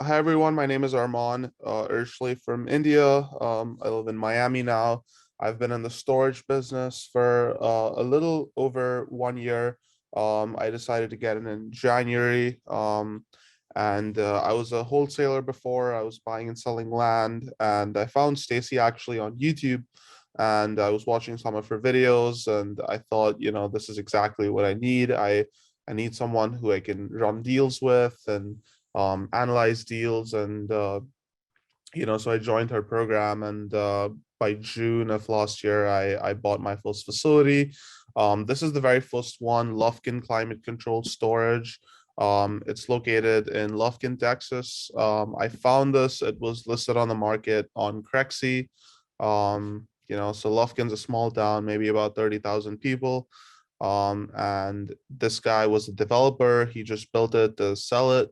Hi everyone, my name is Arman, originally from India. I live in Miami now. I've been in the storage business for a little over 1 year. I decided to get in January, and I was a wholesaler before. I was buying and selling land, and I found Stacy actually on YouTube, and I was watching some of her videos, and I thought, this is exactly what I need. I need someone who I can run deals with and analyze deals, and so I joined her program, and by June of last year I bought my first facility. This is the very first one, Lufkin Climate Control Storage. It's located in Lufkin, Texas. I found this. It was listed on the market on Crexy. So Lufkin's a small town, maybe about 30,000 people. And this guy was a developer. He just built it to sell it.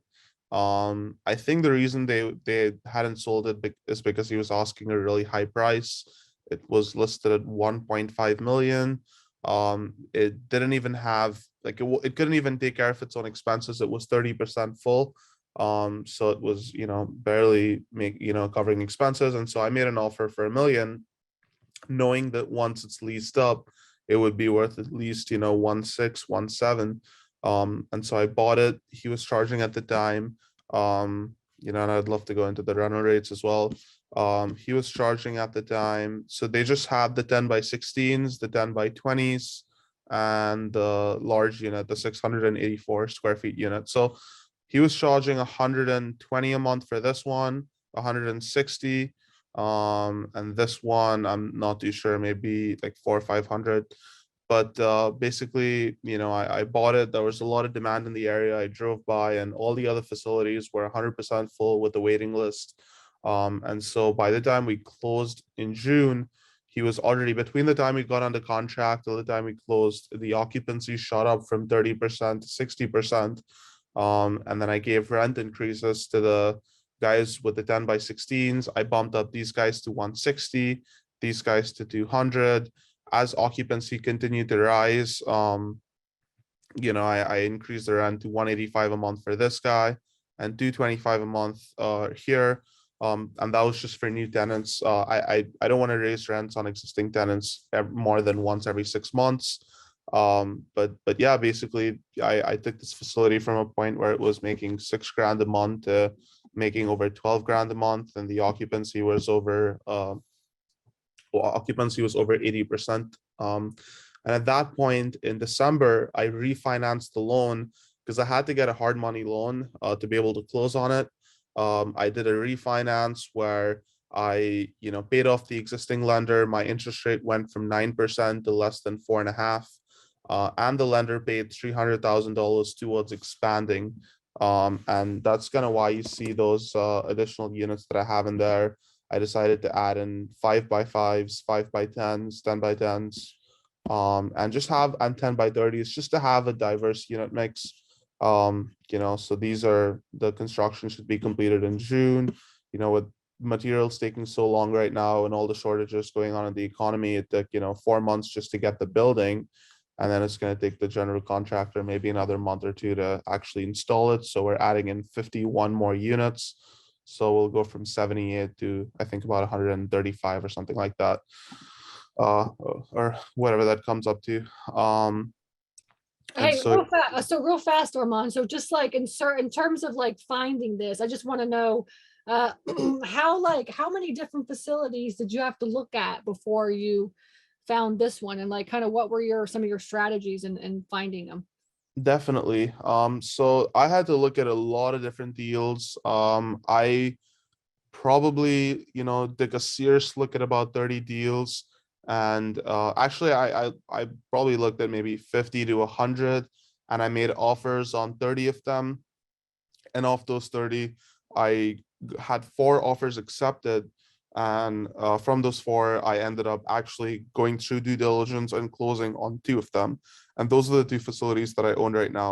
I think the reason they hadn't sold it is because he was asking a really high price. It was listed at 1.5 million. It didn't even have like it couldn't even take care of its own expenses. It was 30% full. So it was, barely covering expenses. And so I made an offer for 1 million, knowing that once it's leased up, it would be worth at least, 1.6, 1.7. And so I bought it. He was charging at the time, and I'd love to go into the rental rates as well. He was charging at the time. So they just had the 10 by 16s, the 10 by 20s, and the large unit, the 684 square feet unit. So he was charging 120 a month for this one, 160. And this one I'm not too sure, maybe like 400 or 500. But basically, I bought it. There was a lot of demand in the area. I drove by, and all the other facilities were 100% full with the waiting list. And so by the time we closed in June, he was already, between the time we got under contract till the time we closed, the occupancy shot up from 30% to 60%. And then I gave rent increases to the guys with the 10 by 16s. I bumped up these guys to 160, these guys to 200. As occupancy continued to rise, I increased the rent to 185 a month for this guy and 225 a month here. And that was just for new tenants. I don't want to raise rents on existing tenants more than once every 6 months. But yeah, basically I took this facility from a point where it was making 6 grand a month to making over 12 grand a month, and the occupancy was over 80%. And at that point in December, I refinanced the loan because I had to get a hard money loan to be able to close on it. I did a refinance where I, paid off the existing lender. My interest rate went from 9% to less than 4.5%. And the lender paid $300,000 towards expanding. And that's kind of why you see those additional units that I have in there. I decided to add in 5x5s, 5x10s, 10x10s, and 10x30s, just to have a diverse unit mix. So these are the construction should be completed in June. With materials taking so long right now and all the shortages going on in the economy, it took 4 months just to get the building, and then it's going to take the general contractor maybe another month or two to actually install it. So we're adding in 51 more units. So we'll go from 78 to I think about 135 or something like that, or whatever that comes up to. And Hey, so real fast, Armand. So just like in terms of like finding this, I just want to know uh how many different facilities did you have to look at before you found this one, and like kind of what were some of your strategies in finding them? definitely, so I had to look at a lot of different deals. I probably take a serious look at about 30 deals, and actually I probably looked at maybe 50 to 100, and I made offers on 30 of them. And of those 30, I had 4 offers accepted, and from those 4 I ended up actually going through due diligence and closing on 2 of them, and those are the 2 facilities that I own right now.